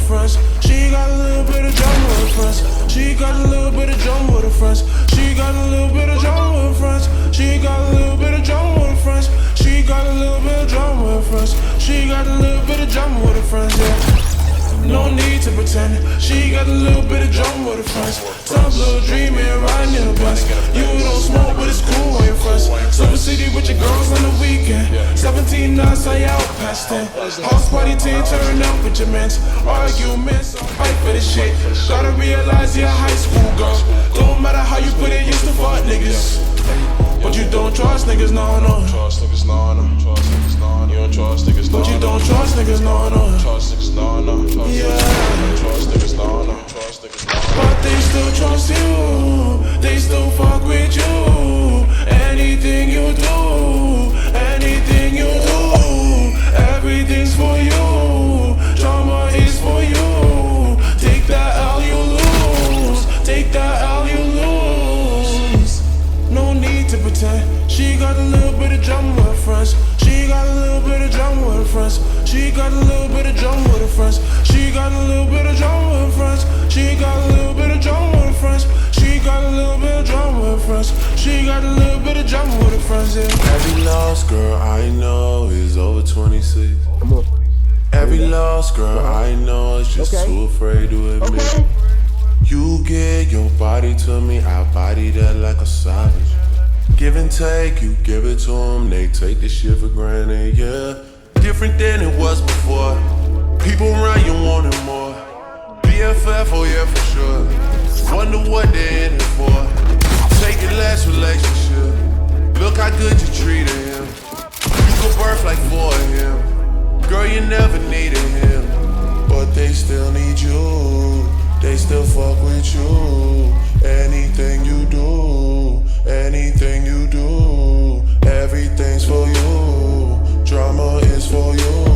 friends. She got a little bit of drama with her friends. She got a little bit of drama with her friends. She got a little bit of drama with her friends. She got a little bit of drama with her friends. She got a little bit of drama with her friends. She got a little bit of drama with her friends, yeah. No need to pretend. She got a little bit of drama with her friends. Some little dream and riding in the bus. You don't smoke, but it's cool when you're friends. Silver City with your girls on the weekend. 17 nights, I out past 10. House party team, turn up with your mans. Arguments, fight for this shit. Gotta realize you're a high school girl. Don't matter how you put it, used to fuck niggas. But you don't trust niggas, no, no. Trust niggas, no, no. Trust niggas, no, no. You don't trust niggas, no. But you don't trust niggas, no, no. Trust niggas, no, no. Trust niggas, no, no. Trust niggas, no, no. But they still trust you. They still fuck with you. Anything you do, anything you do, everything's for you. Drama is for you. Take that L, you lose. Take that L, you lose. No need to pretend. She got a little bit of drama with her friends. She got a little bit of drama with her friends. She got a little bit of drama with her friends. She got a little bit of drama with her friends. She got a little bit of drama with her friends. She got a little bit of drama with her friends. She got a little bit of drama with her friends, yeah. Every lost girl I know is over 26. Come on. Every lost girl I know is just too afraid to admit. You give your body to me, I body that like a savage. Give and take, you give it to them, they take this shit for granted, yeah. Different than it was before. People around you wanting more. BFF, oh yeah, for sure. Wonder what they're in it for. Take your last relationship. Look how good you treated him. You could birth like 4 of him. Girl, you never needed him. But they still need you. They still fuck with you. Anything you do, anything you do, everything's for you. Drama is for you.